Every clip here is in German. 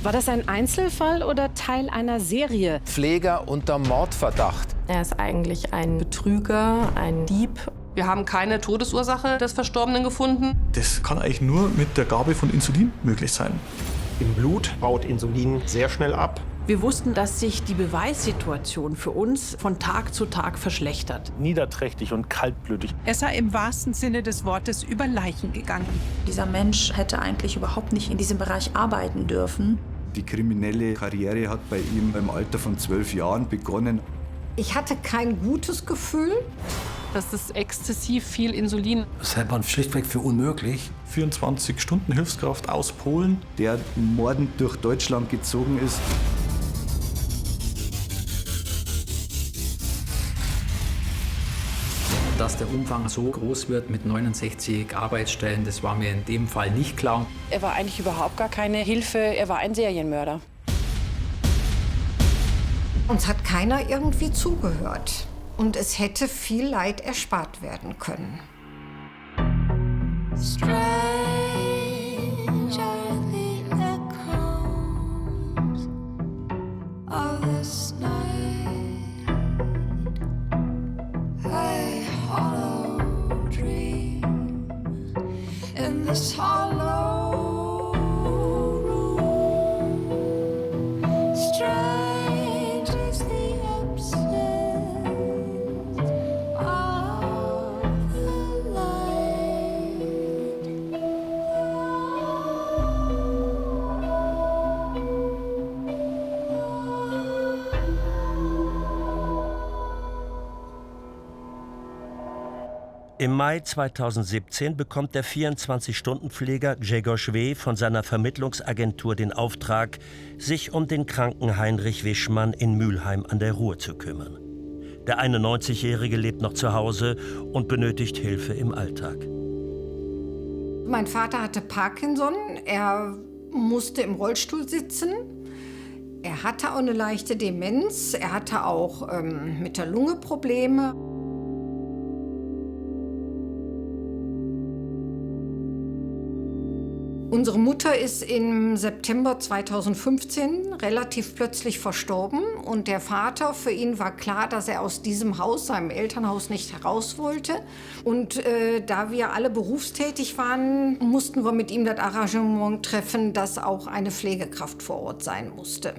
War das ein Einzelfall oder Teil einer Serie? Pfleger unter Mordverdacht. Er ist eigentlich ein Betrüger, ein Dieb. Wir haben keine Todesursache des Verstorbenen gefunden. Das kann eigentlich nur mit der Gabe von Insulin möglich sein. Im Blut baut Insulin sehr schnell ab. Wir wussten, dass sich die Beweissituation für uns von Tag zu Tag verschlechtert. Niederträchtig und kaltblütig. Er sei im wahrsten Sinne des Wortes über Leichen gegangen. Dieser Mensch hätte eigentlich überhaupt nicht in diesem Bereich arbeiten dürfen. Die kriminelle Karriere hat bei ihm im Alter von 12 Jahren begonnen. Ich hatte kein gutes Gefühl. Das ist exzessiv viel Insulin. Das hält man schlichtweg für unmöglich. 24 Stunden Hilfskraft aus Polen, der mordend durch Deutschland gezogen ist. Dass der Umfang so groß wird mit 69 Arbeitsstellen, das war mir in dem Fall nicht klar. Er war eigentlich überhaupt gar keine Hilfe, er war ein Serienmörder. Uns hat keiner irgendwie zugehört. Und es hätte viel Leid erspart werden können. Im Mai 2017 bekommt der 24-Stunden-Pfleger Grzegorz W. von seiner Vermittlungsagentur den Auftrag, sich um den kranken Heinrich Wischmann in Mülheim an der Ruhr zu kümmern. Der 91-Jährige lebt noch zu Hause und benötigt Hilfe im Alltag. Mein Vater hatte Parkinson, er musste im Rollstuhl sitzen. Er hatte auch eine leichte Demenz, er hatte auch mit der Lunge Probleme. Unsere Mutter ist im September 2015 relativ plötzlich verstorben und der Vater, für ihn war klar, dass er aus diesem Haus, seinem Elternhaus, nicht heraus wollte. Und da wir alle berufstätig waren, mussten wir mit ihm das Arrangement treffen, dass auch eine Pflegekraft vor Ort sein musste.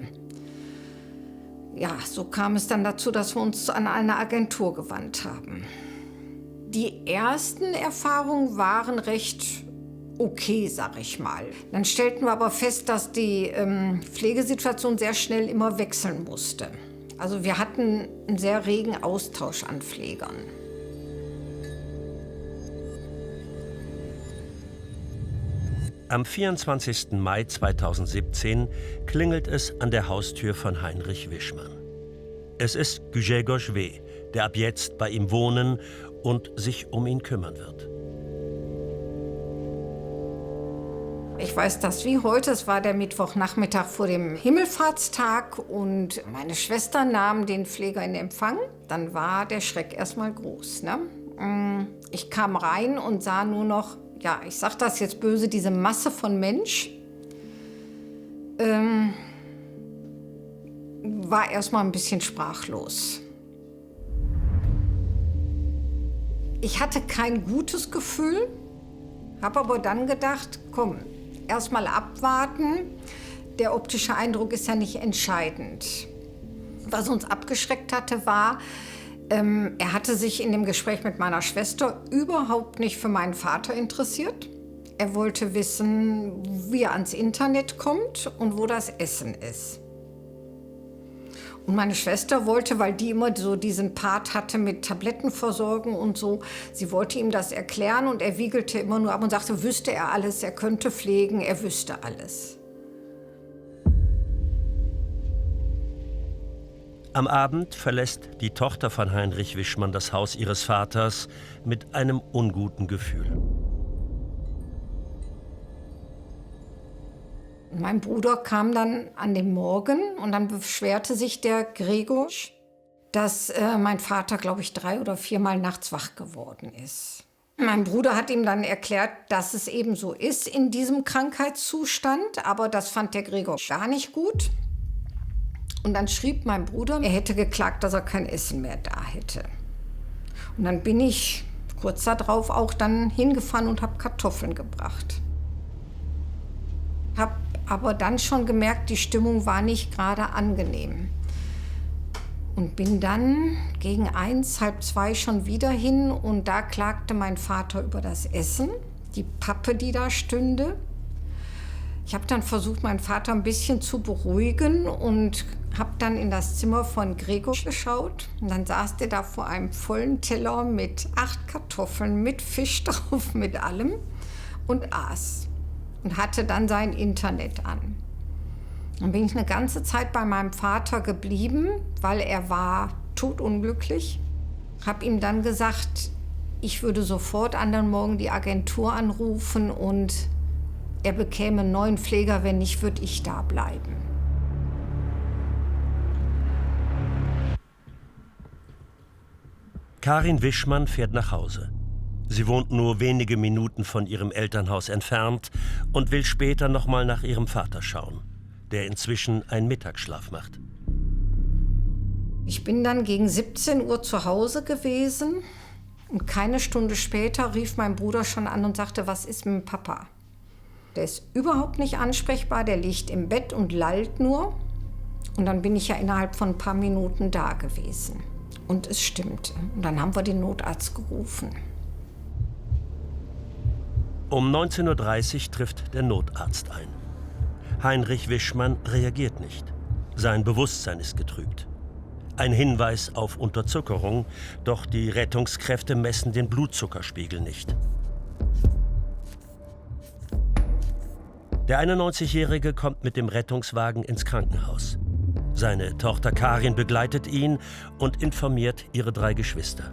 Ja, so kam es dann dazu, dass wir uns an eine Agentur gewandt haben. Die ersten Erfahrungen waren recht okay, sag ich mal. Dann stellten wir aber fest, dass die Pflegesituation sehr schnell immer wechseln musste. Also wir hatten einen sehr regen Austausch an Pflegern. Am 24. Mai 2017 klingelt es an der Haustür von Heinrich Wischmann. Es ist Grzegorz W., der ab jetzt bei ihm wohnen und sich um ihn kümmern wird. Ich weiß das wie heute, es war der Mittwochnachmittag vor dem Himmelfahrtstag und meine Schwester nahm den Pfleger in Empfang. Dann war der Schreck erstmal groß, ne? Ich kam rein und sah nur noch, ja, ich sag das jetzt böse, diese Masse von Mensch. War erstmal ein bisschen sprachlos. Ich hatte kein gutes Gefühl, habe aber dann gedacht, komm, erstmal abwarten. Der optische Eindruck ist ja nicht entscheidend. Was uns abgeschreckt hatte, war, er hatte sich in dem Gespräch mit meiner Schwester überhaupt nicht für meinen Vater interessiert. Er wollte wissen, wie er ans Internet kommt und wo das Essen ist. Und meine Schwester wollte, weil die immer so diesen Part hatte mit Tablettenversorgung und so, sie wollte ihm das erklären und er wiegelte immer nur ab und sagte, wüsste er alles, er könnte pflegen, er wüsste alles. Am Abend verlässt die Tochter von Heinrich Wischmann das Haus ihres Vaters mit einem unguten Gefühl. Mein Bruder kam dann an dem Morgen und dann beschwerte sich der Grzegorz, dass mein Vater, glaube ich, 3 oder 4 Mal nachts wach geworden ist. Mein Bruder hat ihm dann erklärt, dass es eben so ist in diesem Krankheitszustand, aber das fand der Gregor gar nicht gut. Und dann schrieb mein Bruder, er hätte geklagt, dass er kein Essen mehr da hätte. Und dann bin ich kurz darauf auch dann hingefahren und habe Kartoffeln gebracht. Habe aber dann schon gemerkt, die Stimmung war nicht gerade angenehm. Und bin dann gegen 1, halb 2 schon wieder hin und da klagte mein Vater über das Essen, die Pappe, die da stünde. Ich habe dann versucht, meinen Vater ein bisschen zu beruhigen und habe dann in das Zimmer von Gregor geschaut. Und dann saß der da vor einem vollen Teller mit 8 Kartoffeln, mit Fisch drauf, mit allem und aß. Und hatte dann sein Internet an. Dann bin ich eine ganze Zeit bei meinem Vater geblieben, weil er war todunglücklich. Habe ihm dann gesagt, ich würde sofort anderen Morgen die Agentur anrufen und er bekäme einen neuen Pfleger, wenn nicht, würde ich da bleiben. Karin Wischmann fährt nach Hause. Sie wohnt nur wenige Minuten von ihrem Elternhaus entfernt und will später noch mal nach ihrem Vater schauen, der inzwischen einen Mittagsschlaf macht. Ich bin dann gegen 17 Uhr zu Hause gewesen und keine Stunde später rief mein Bruder schon an und sagte, was ist mit dem Papa? Der ist überhaupt nicht ansprechbar, der liegt im Bett und lallt nur. Und dann bin ich ja innerhalb von ein paar Minuten da gewesen. Und es stimmte. Und dann haben wir den Notarzt gerufen. Um 19:30 Uhr trifft der Notarzt ein. Heinrich Wischmann reagiert nicht. Sein Bewusstsein ist getrübt. Ein Hinweis auf Unterzuckerung, doch die Rettungskräfte messen den Blutzuckerspiegel nicht. Der 91-Jährige kommt mit dem Rettungswagen ins Krankenhaus. Seine Tochter Karin begleitet ihn und informiert ihre 3 Geschwister.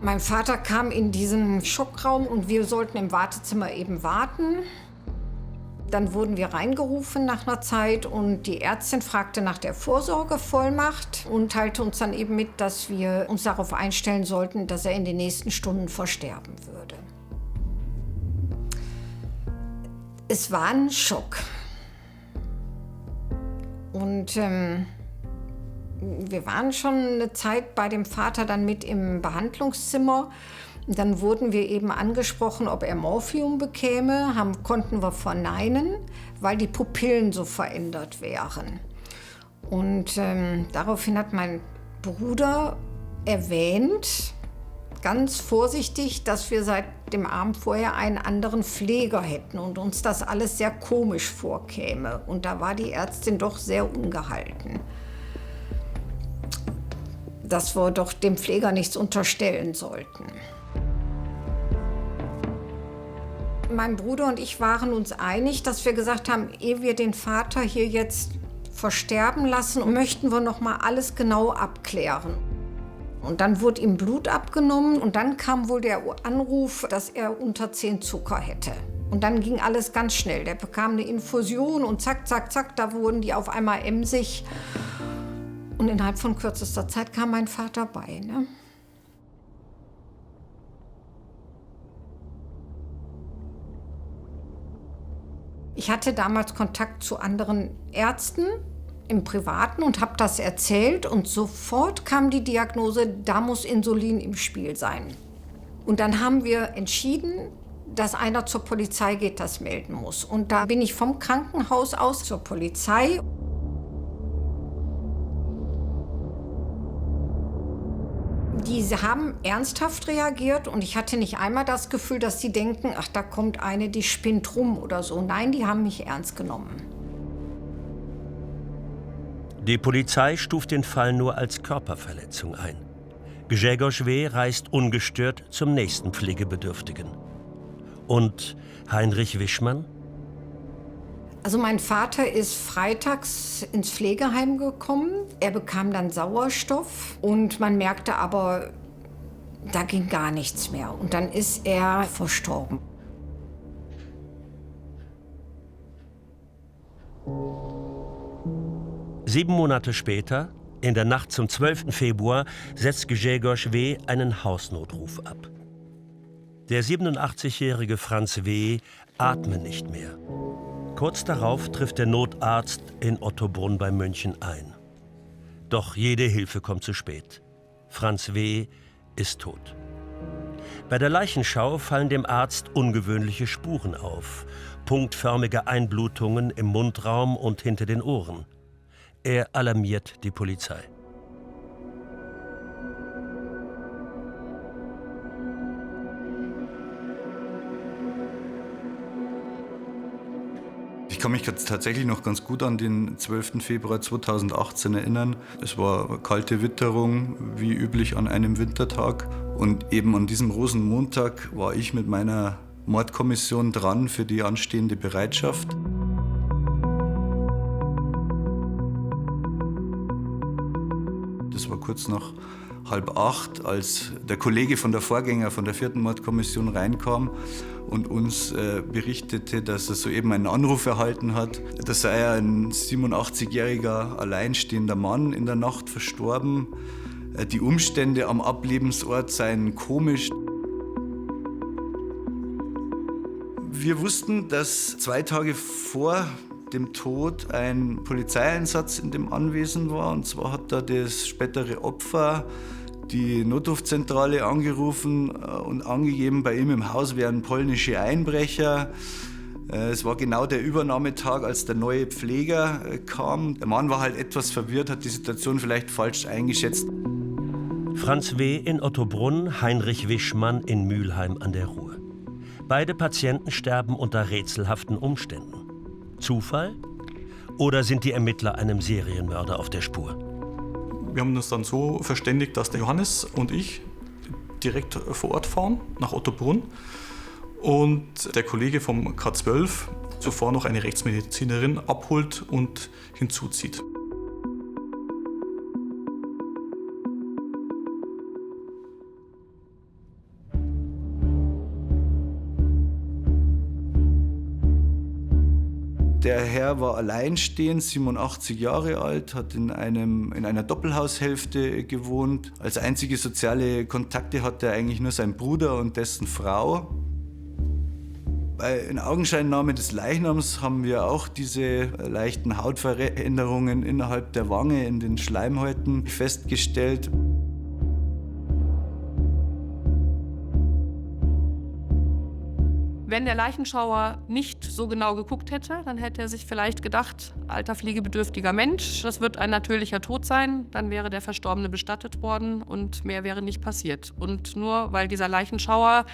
Mein Vater kam in diesen Schockraum und wir sollten im Wartezimmer eben warten. Dann wurden wir reingerufen nach einer Zeit und die Ärztin fragte nach der Vorsorgevollmacht und teilte uns dann eben mit, dass wir uns darauf einstellen sollten, dass er in den nächsten Stunden versterben würde. Es war ein Schock. Und wir waren schon eine Zeit bei dem Vater dann mit im Behandlungszimmer. Dann wurden wir eben angesprochen, ob er Morphium bekäme. Konnten wir verneinen, weil die Pupillen so verändert wären. Und daraufhin hat mein Bruder erwähnt, ganz vorsichtig, dass wir seit dem Abend vorher einen anderen Pfleger hätten und uns das alles sehr komisch vorkäme. Und da war die Ärztin doch sehr ungehalten, dass wir doch dem Pfleger nichts unterstellen sollten. Mein Bruder und ich waren uns einig, dass wir gesagt haben, ehe wir den Vater hier jetzt versterben lassen, möchten wir noch mal alles genau abklären. Und dann wurde ihm Blut abgenommen und dann kam wohl der Anruf, dass er unter 10 Zucker hätte. Und dann ging alles ganz schnell. Der bekam eine Infusion und zack, zack, zack, da wurden die auf einmal emsig. Und innerhalb von kürzester Zeit kam mein Vater bei. Ne? Ich hatte damals Kontakt zu anderen Ärzten im Privaten und habe das erzählt und sofort kam die Diagnose, da muss Insulin im Spiel sein. Und dann haben wir entschieden, dass einer zur Polizei geht, das melden muss. Und da bin ich vom Krankenhaus aus zur Polizei. Die haben ernsthaft reagiert und ich hatte nicht einmal das Gefühl, dass sie denken, ach, da kommt eine, die spinnt rum oder so. Nein, die haben mich ernst genommen. Die Polizei stuft den Fall nur als Körperverletzung ein. Grzegorz W. reist ungestört zum nächsten Pflegebedürftigen. Und Heinrich Wischmann? Also mein Vater ist freitags ins Pflegeheim gekommen. Er bekam dann Sauerstoff und man merkte aber, da ging gar nichts mehr. Und dann ist er verstorben. Sieben Monate später, in der Nacht zum 12. Februar, setzt Grzegorz W. einen Hausnotruf ab. Der 87-jährige Franz W. atme nicht mehr. Kurz darauf trifft der Notarzt in Ottobrunn bei München ein. Doch jede Hilfe kommt zu spät. Franz W. ist tot. Bei der Leichenschau fallen dem Arzt ungewöhnliche Spuren auf. Punktförmige Einblutungen im Mundraum und hinter den Ohren. Er alarmiert die Polizei. Ich kann mich tatsächlich noch ganz gut an den 12. Februar 2018 erinnern. Es war kalte Witterung, wie üblich an einem Wintertag. Und eben an diesem Rosenmontag war ich mit meiner Mordkommission dran für die anstehende Bereitschaft. Das war kurz nach 7:30, als der Kollege von der Vorgänger, von der 4. Mordkommission reinkam und uns berichtete, dass er soeben einen Anruf erhalten hat. Da sei ein 87-jähriger alleinstehender Mann in der Nacht verstorben. Die Umstände am Ablebensort seien komisch. Wir wussten, dass 2 Tage vor dem Tod ein Polizeieinsatz in dem Anwesen war. Und zwar hat da das spätere Opfer die Notrufzentrale angerufen und angegeben, bei ihm im Haus wären polnische Einbrecher. Es war genau der Übernahmetag, als der neue Pfleger kam. Der Mann war halt etwas verwirrt, hat die Situation vielleicht falsch eingeschätzt. Franz W. in Ottobrunn, Heinrich Wischmann in Mülheim an der Ruhr. Beide Patienten sterben unter rätselhaften Umständen. Zufall? Oder sind die Ermittler einem Serienmörder auf der Spur? Wir haben uns dann so verständigt, dass der Johannes und ich direkt vor Ort fahren, nach Ottobrunn. Und der Kollege vom K12 zuvor noch eine Rechtsmedizinerin abholt und hinzuzieht. Der Herr war alleinstehend, 87 Jahre alt, hat in einer Doppelhaushälfte gewohnt. Als einzige soziale Kontakte hatte er eigentlich nur seinen Bruder und dessen Frau. Bei Inaugenscheinnahme des Leichnams haben wir auch diese leichten Hautveränderungen innerhalb der Wange in den Schleimhäuten festgestellt. Wenn der Leichenschauer nicht so genau geguckt hätte, dann hätte er sich vielleicht gedacht, alter pflegebedürftiger Mensch, das wird ein natürlicher Tod sein. Dann wäre der Verstorbene bestattet worden und mehr wäre nicht passiert. Und nur weil dieser Leichenschauer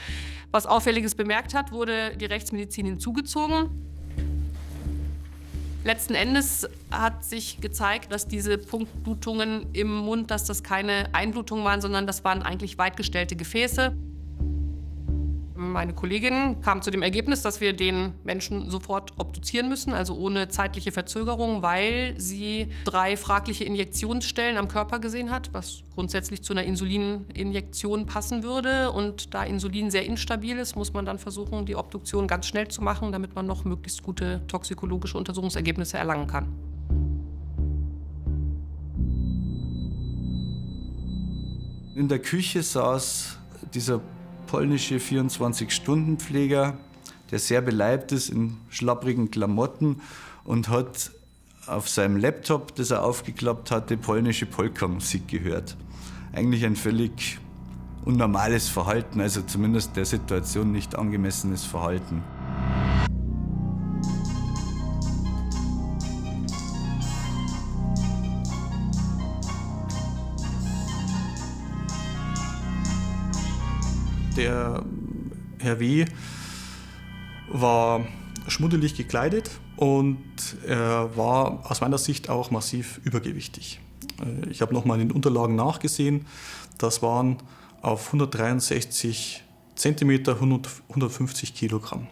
was Auffälliges bemerkt hat, wurde die Rechtsmedizin hinzugezogen. Letzten Endes hat sich gezeigt, dass diese Punktblutungen im Mund, dass das keine Einblutungen waren, sondern das waren eigentlich weitgestellte Gefäße. Meine Kollegin kam zu dem Ergebnis, dass wir den Menschen sofort obduzieren müssen, also ohne zeitliche Verzögerung, weil sie 3 fragliche Injektionsstellen am Körper gesehen hat, was grundsätzlich zu einer Insulininjektion passen würde. Und da Insulin sehr instabil ist, muss man dann versuchen, die Obduktion ganz schnell zu machen, damit man noch möglichst gute toxikologische Untersuchungsergebnisse erlangen kann. In der Küche saß dieser polnische 24-Stunden-Pfleger, der sehr beleibt ist in schlapprigen Klamotten und hat auf seinem Laptop, das er aufgeklappt hatte, polnische Polka-Musik gehört. Eigentlich ein völlig unnormales Verhalten, also zumindest der Situation nicht angemessenes Verhalten. Der Herr W. war schmuddelig gekleidet und er war aus meiner Sicht auch massiv übergewichtig. Ich habe nochmal in den Unterlagen nachgesehen, das waren auf 163 Zentimeter 150 Kilogramm.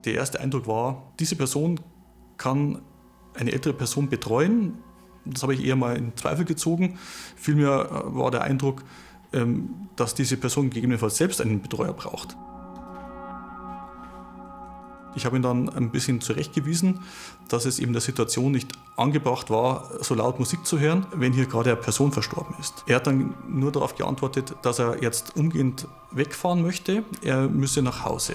Der erste Eindruck war, diese Person kann eine ältere Person betreuen. Das habe ich eher mal in Zweifel gezogen. Vielmehr war der Eindruck, dass diese Person gegebenenfalls selbst einen Betreuer braucht. Ich habe ihn dann ein bisschen zurechtgewiesen, dass es eben der Situation nicht angebracht war, so laut Musik zu hören, wenn hier gerade eine Person verstorben ist. Er hat dann nur darauf geantwortet, dass er jetzt umgehend wegfahren möchte, er müsse nach Hause.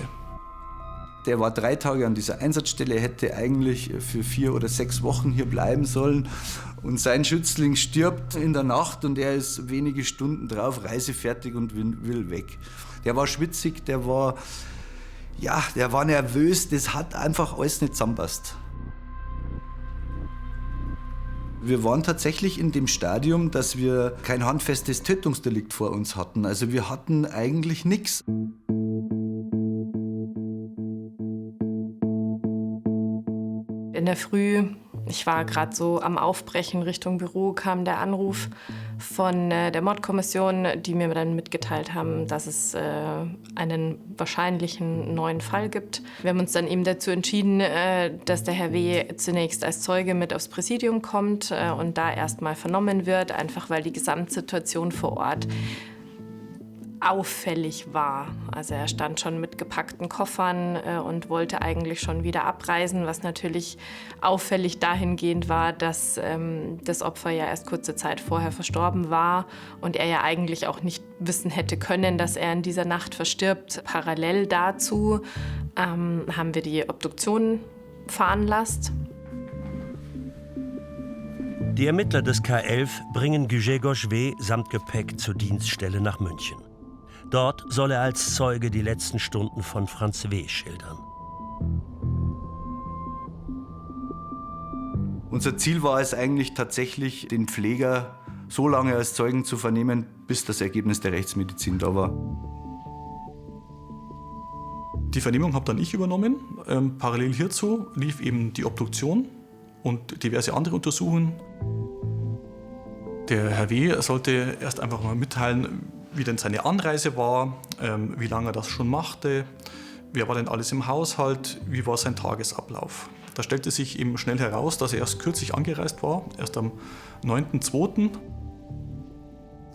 Der war 3 Tage an dieser Einsatzstelle, hätte eigentlich für 4 oder 6 Wochen hier bleiben sollen. Und sein Schützling stirbt in der Nacht und er ist wenige Stunden drauf reisefertig und will weg. Der war schwitzig, der war nervös, das hat einfach alles nicht zusammenpasst. Wir waren tatsächlich in dem Stadium, dass wir kein handfestes Tötungsdelikt vor uns hatten. Also wir hatten eigentlich nichts. In der Früh, ich war gerade so am Aufbrechen Richtung Büro, kam der Anruf von der Mordkommission, die mir dann mitgeteilt haben, dass es einen wahrscheinlichen neuen Fall gibt. Wir haben uns dann eben dazu entschieden, dass der Herr W. zunächst als Zeuge mit aufs Präsidium kommt und da erstmal vernommen wird, einfach weil die Gesamtsituation vor Ort auffällig war. Also er stand schon mit gepackten Koffern und wollte eigentlich schon wieder abreisen, was natürlich auffällig dahingehend war, dass das Opfer ja erst kurze Zeit vorher verstorben war und er ja eigentlich auch nicht wissen hätte können, dass er in dieser Nacht verstirbt. Parallel dazu haben wir die Obduktion veranlasst. Die Ermittler des K11 bringen Grzegorz W. samt Gepäck zur Dienststelle nach München. Dort soll er als Zeuge die letzten Stunden von Franz W. schildern. Unser Ziel war es eigentlich tatsächlich, den Pfleger so lange als Zeugen zu vernehmen, bis das Ergebnis der Rechtsmedizin da war. Die Vernehmung habe dann ich übernommen. Parallel hierzu lief eben die Obduktion und diverse andere Untersuchungen. Der Herr W. sollte erst einfach mal mitteilen, wie denn seine Anreise war, wie lange er das schon machte, wer war denn alles im Haushalt, wie war sein Tagesablauf. Da stellte sich eben schnell heraus, dass er erst kürzlich angereist war, erst am 9.2.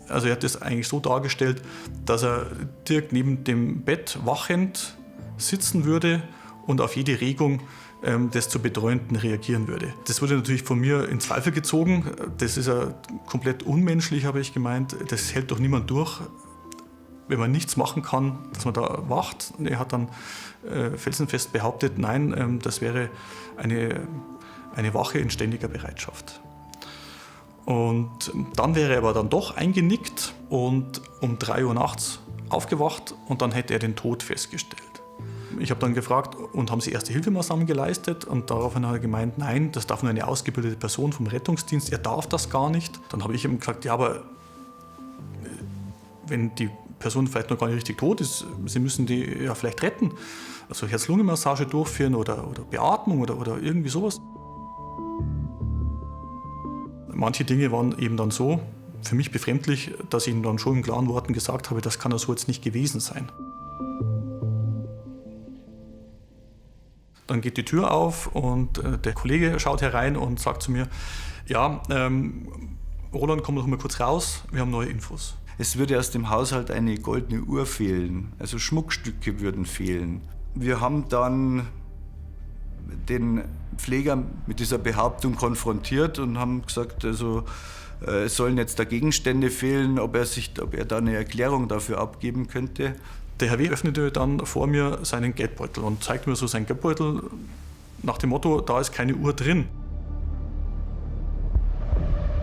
Also er hat es eigentlich so dargestellt, dass er direkt neben dem Bett wachend sitzen würde und auf jede Regung des zu Betreuenden reagieren würde. Das wurde natürlich von mir in Zweifel gezogen. Das ist ja komplett unmenschlich, habe ich gemeint. Das hält doch niemand durch, wenn man nichts machen kann, dass man da wacht. Er hat dann felsenfest behauptet, nein, das wäre eine Wache in ständiger Bereitschaft. Und dann wäre er aber dann doch eingenickt und um 3 Uhr nachts aufgewacht und dann hätte er den Tod festgestellt. Ich habe dann gefragt, und haben Sie Erste-Hilfe-Maßnahmen geleistet? Und daraufhin hat er gemeint, nein, das darf nur eine ausgebildete Person vom Rettungsdienst, er darf das gar nicht. Dann habe ich ihm gesagt, ja, aber wenn die Person vielleicht noch gar nicht richtig tot ist, Sie müssen die ja vielleicht retten. Also Herz-Lungen-Massage durchführen oder Beatmung oder irgendwie sowas. Manche Dinge waren eben dann so für mich befremdlich, dass ich ihm dann schon in klaren Worten gesagt habe, das kann ja so jetzt nicht gewesen sein. Dann geht die Tür auf und der Kollege schaut herein und sagt zu mir, ja, Roland, komm doch mal kurz raus, wir haben neue Infos. Es würde aus dem Haushalt eine goldene Uhr fehlen, also Schmuckstücke würden fehlen. Wir haben dann den Pfleger mit dieser Behauptung konfrontiert und haben gesagt, also es sollen jetzt da Gegenstände fehlen, ob er da eine Erklärung dafür abgeben könnte. Der Herr W. öffnete dann vor mir seinen Geldbeutel und zeigte mir so seinen Geldbeutel nach dem Motto, da ist keine Uhr drin.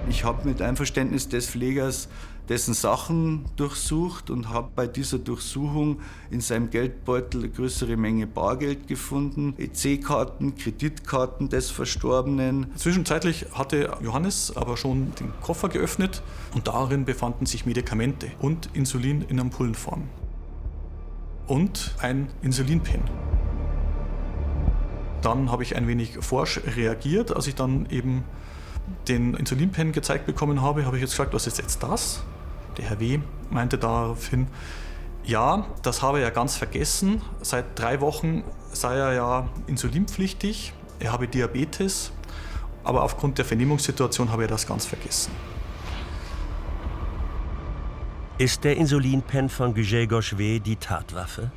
Ich habe mit Einverständnis des Pflegers dessen Sachen durchsucht und habe bei dieser Durchsuchung in seinem Geldbeutel eine größere Menge Bargeld gefunden, EC-Karten, Kreditkarten des Verstorbenen. Zwischenzeitlich hatte Johannes aber schon den Koffer geöffnet und darin befanden sich Medikamente und Insulin in Ampullenform. Und ein Insulinpen. Dann habe ich ein wenig forsch reagiert. Als ich dann eben den Insulinpen gezeigt bekommen habe, habe ich jetzt gesagt, was ist jetzt das? Der Herr W. meinte daraufhin, ja, das habe er ja ganz vergessen. Seit 3 Wochen sei er ja insulinpflichtig, er habe Diabetes, aber aufgrund der Vernehmungssituation habe er das ganz vergessen. Ist der Insulinpen von Grzegorz W. die Tatwaffe?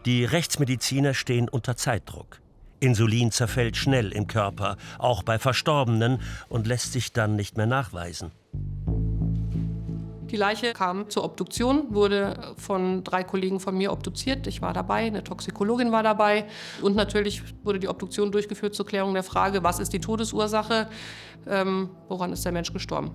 Die Rechtsmediziner stehen unter Zeitdruck. Insulin zerfällt schnell im Körper, auch bei Verstorbenen, und lässt sich dann nicht mehr nachweisen. Die Leiche kam zur Obduktion, wurde von 3 Kollegen von mir obduziert. Ich war dabei, eine Toxikologin war dabei. Und natürlich wurde die Obduktion durchgeführt zur Klärung der Frage, was ist die Todesursache, woran ist der Mensch gestorben.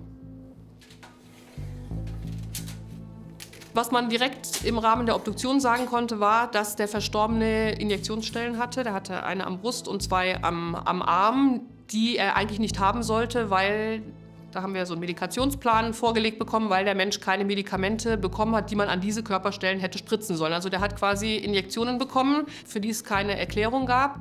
Was man direkt im Rahmen der Obduktion sagen konnte, war, dass der Verstorbene Injektionsstellen hatte. Der hatte eine am Brust und 2 am Arm, die er eigentlich nicht haben sollte, weil... Da haben wir so einen Medikationsplan vorgelegt bekommen, weil der Mensch keine Medikamente bekommen hat, die man an diese Körperstellen hätte spritzen sollen. Also der hat quasi Injektionen bekommen, für die es keine Erklärung gab.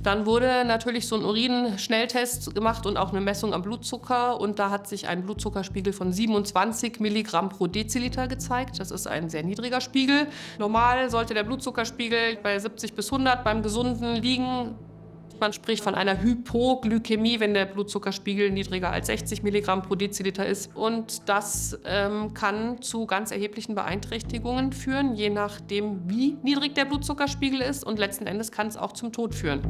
Dann wurde natürlich so ein Urin-Schnelltest gemacht und auch eine Messung am Blutzucker. Und da hat sich ein Blutzuckerspiegel von 27 Milligramm pro Deziliter gezeigt. Das ist ein sehr niedriger Spiegel. Normal sollte der Blutzuckerspiegel bei 70 bis 100 beim Gesunden liegen. Man spricht von einer Hypoglykämie, wenn der Blutzuckerspiegel niedriger als 60 Milligramm pro Deziliter ist. Und das kann zu ganz erheblichen Beeinträchtigungen führen, je nachdem, wie niedrig der Blutzuckerspiegel ist. Und letzten Endes kann es auch zum Tod führen.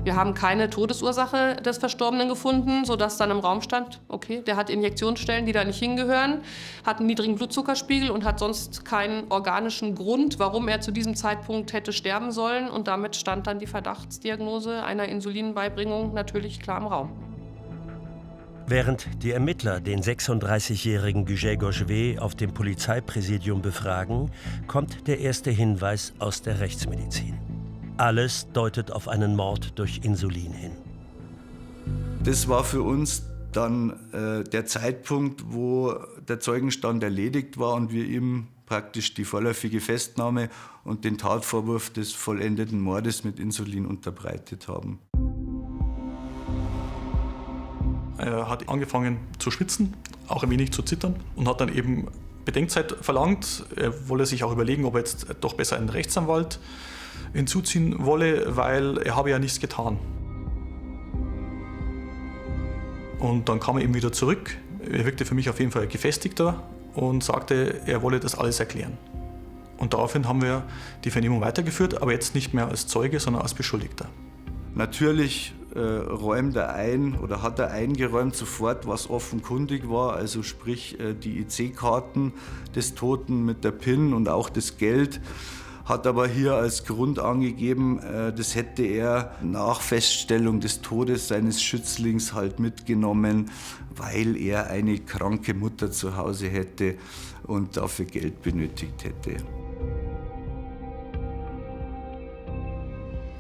Wir haben keine Todesursache des Verstorbenen gefunden, sodass dann im Raum stand, okay, der hat Injektionsstellen, die da nicht hingehören, hat einen niedrigen Blutzuckerspiegel und hat sonst keinen organischen Grund, warum er zu diesem Zeitpunkt hätte sterben sollen. Und damit stand dann die Verdachtsdiagnose einer Insulinbeibringung natürlich klar im Raum. Während die Ermittler den 36-jährigen Grzegorz W. auf dem Polizeipräsidium befragen, kommt der erste Hinweis aus der Rechtsmedizin. Alles deutet auf einen Mord durch Insulin hin. Das war für uns dann der Zeitpunkt, wo der Zeugenstand erledigt war und wir ihm praktisch die vorläufige Festnahme und den Tatvorwurf des vollendeten Mordes mit Insulin unterbreitet haben. Er hat angefangen zu schwitzen, auch ein wenig zu zittern und hat dann eben Bedenkzeit verlangt. Er wolle sich auch überlegen, ob er jetzt doch besser einen Rechtsanwalt hinzuziehen wolle, weil er habe ja nichts getan. Und dann kam er eben wieder zurück. Er wirkte für mich auf jeden Fall gefestigter und sagte, er wolle das alles erklären. Und daraufhin haben wir die Vernehmung weitergeführt, aber jetzt nicht mehr als Zeuge, sondern als Beschuldigter. Natürlich räumt er ein oder hat er eingeräumt sofort, was offenkundig war, also sprich die IC-Karten des Toten mit der PIN und auch das Geld. Hat aber hier als Grund angegeben, das hätte er nach Feststellung des Todes seines Schützlings halt mitgenommen, weil er eine kranke Mutter zu Hause hätte und dafür Geld benötigt hätte.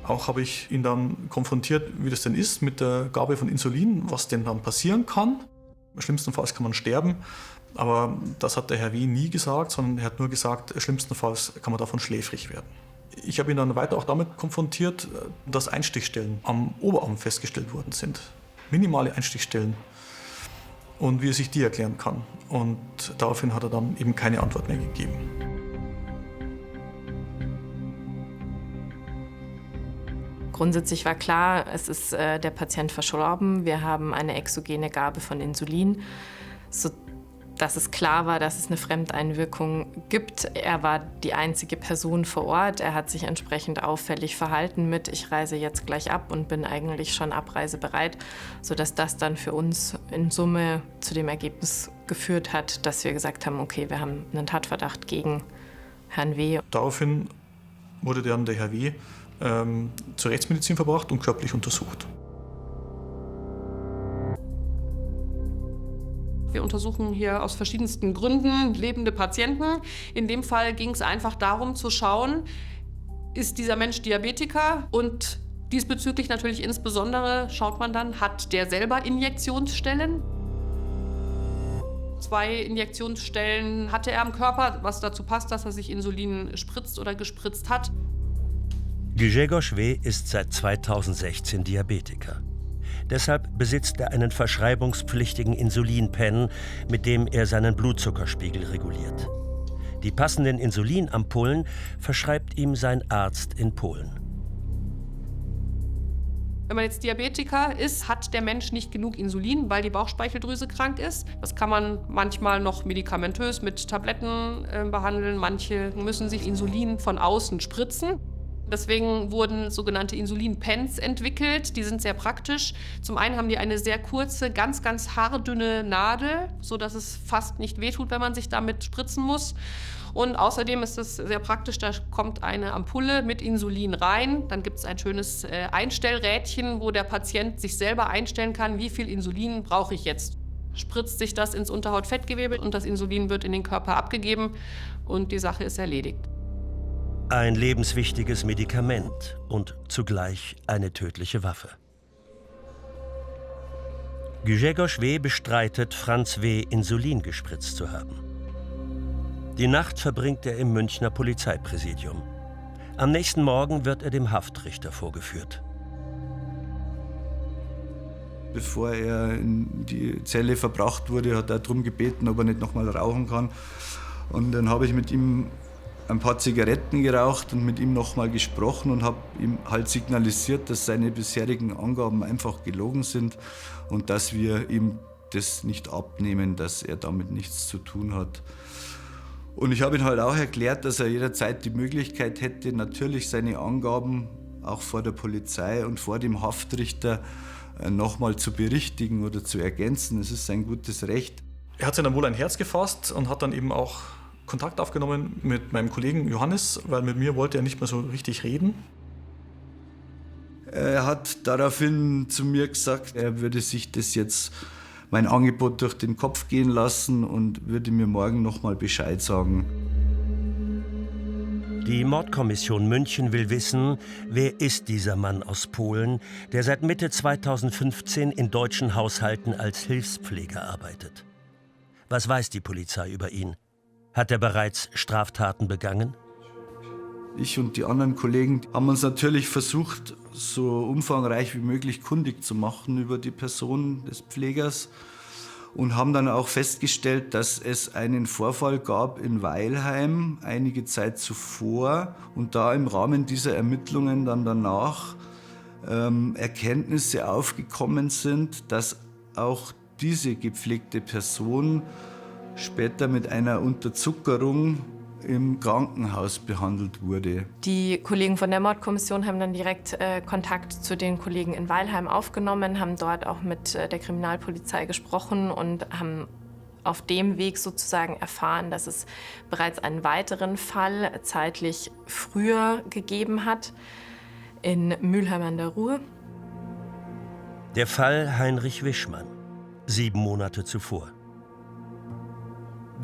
Auch habe ich ihn dann konfrontiert, wie das denn ist mit der Gabe von Insulin, was denn dann passieren kann. Schlimmstenfalls kann man sterben. Aber das hat der Herr W. nie gesagt, sondern er hat nur gesagt, schlimmstenfalls kann man davon schläfrig werden. Ich habe ihn dann weiter auch damit konfrontiert, dass Einstichstellen am Oberarm festgestellt worden sind. Minimale Einstichstellen. Und wie er sich die erklären kann. Und daraufhin hat er dann eben keine Antwort mehr gegeben. Grundsätzlich war klar, es ist der Patient verstorben. Wir haben eine exogene Gabe von Insulin, sodass es klar war, dass es eine Fremdeinwirkung gibt. Er war die einzige Person vor Ort. Er hat sich entsprechend auffällig verhalten mit, ich reise jetzt gleich ab und bin eigentlich schon abreisebereit, sodass das dann für uns in Summe zu dem Ergebnis geführt hat, dass wir gesagt haben, okay, wir haben einen Tatverdacht gegen Herrn W. Daraufhin wurde dann der Herr W. zur Rechtsmedizin verbracht und körperlich untersucht. Wir untersuchen hier aus verschiedensten Gründen lebende Patienten. In dem Fall ging es einfach darum zu schauen, ist dieser Mensch Diabetiker? Und diesbezüglich natürlich insbesondere schaut man dann, hat der selber Injektionsstellen? 2 Injektionsstellen hatte er am Körper, was dazu passt, dass er sich Insulin spritzt oder gespritzt hat. Grzegorz W. ist seit 2016 Diabetiker. Deshalb besitzt er einen verschreibungspflichtigen Insulinpen, mit dem er seinen Blutzuckerspiegel reguliert. Die passenden Insulinampullen verschreibt ihm sein Arzt in Polen. Wenn man jetzt Diabetiker ist, hat der Mensch nicht genug Insulin, weil die Bauchspeicheldrüse krank ist. Das kann man manchmal noch medikamentös mit Tabletten behandeln. Manche müssen sich Insulin von außen spritzen. Deswegen wurden sogenannte Insulin-Pens entwickelt. Die sind sehr praktisch. Zum einen haben die eine sehr kurze, ganz, ganz haardünne Nadel, sodass es fast nicht wehtut, wenn man sich damit spritzen muss. Und außerdem ist es sehr praktisch, da kommt eine Ampulle mit Insulin rein. Dann gibt es ein schönes Einstellrädchen, wo der Patient sich selber einstellen kann, wie viel Insulin brauche ich jetzt. Spritzt sich das ins Unterhautfettgewebe und das Insulin wird in den Körper abgegeben und die Sache ist erledigt. Ein lebenswichtiges Medikament und zugleich eine tödliche Waffe. Grzegorz W. bestreitet, Franz W. Insulin gespritzt zu haben. Die Nacht verbringt er im Münchner Polizeipräsidium. Am nächsten Morgen wird er dem Haftrichter vorgeführt. Bevor er in die Zelle verbracht wurde, hat er darum gebeten, ob er nicht noch mal rauchen kann. Und dann habe ich mit ihm ein paar Zigaretten geraucht und mit ihm noch mal gesprochen und habe ihm halt signalisiert, dass seine bisherigen Angaben einfach gelogen sind und dass wir ihm das nicht abnehmen, dass er damit nichts zu tun hat. Und ich habe ihm halt auch erklärt, dass er jederzeit die Möglichkeit hätte, natürlich seine Angaben auch vor der Polizei und vor dem Haftrichter nochmal zu berichtigen oder zu ergänzen. Es ist sein gutes Recht. Er hat sich dann wohl ein Herz gefasst und hat dann eben auch Kontakt aufgenommen mit meinem Kollegen Johannes, weil mit mir wollte er nicht mehr so richtig reden. Er hat daraufhin zu mir gesagt, er würde sich das jetzt mein Angebot durch den Kopf gehen lassen und würde mir morgen noch mal Bescheid sagen. Die Mordkommission München will wissen, wer ist dieser Mann aus Polen, der seit Mitte 2015 in deutschen Haushalten als Hilfspfleger arbeitet. Was weiß die Polizei über ihn? Hat er bereits Straftaten begangen? Ich und die anderen Kollegen haben uns natürlich versucht, so umfangreich wie möglich kundig zu machen über die Person des Pflegers und haben dann auch festgestellt, dass es einen Vorfall gab in Weilheim einige Zeit zuvor und da im Rahmen dieser Ermittlungen dann danach Erkenntnisse aufgekommen sind, dass auch diese gepflegte Person später mit einer Unterzuckerung im Krankenhaus behandelt wurde. Die Kollegen von der Mordkommission haben dann direkt Kontakt zu den Kollegen in Weilheim aufgenommen, haben dort auch mit der Kriminalpolizei gesprochen und haben auf dem Weg sozusagen erfahren, dass es bereits einen weiteren Fall zeitlich früher gegeben hat, in Mülheim an der Ruhr. Der Fall Heinrich Wischmann, 7 Monate zuvor.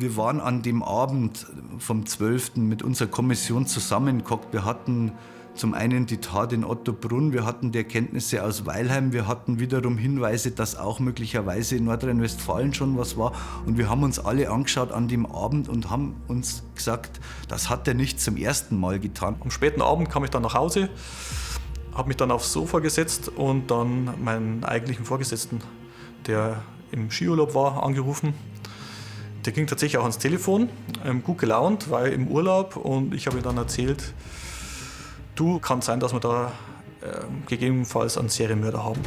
Wir waren an dem Abend vom 12. mit unserer Kommission zusammengehockt. Wir hatten zum einen die Tat in Ottobrunn, wir hatten die Erkenntnisse aus Weilheim, wir hatten wiederum Hinweise, dass auch möglicherweise in Nordrhein-Westfalen schon was war. Und wir haben uns alle angeschaut an dem Abend und haben uns gesagt, das hat er nicht zum ersten Mal getan. Am späten Abend kam ich dann nach Hause, habe mich dann aufs Sofa gesetzt und dann meinen eigentlichen Vorgesetzten, der im Skiurlaub war, angerufen. Der ging tatsächlich auch ans Telefon, gut gelaunt, war im Urlaub und ich habe ihm dann erzählt, du, kann sein, dass wir da gegebenenfalls einen Serienmörder haben.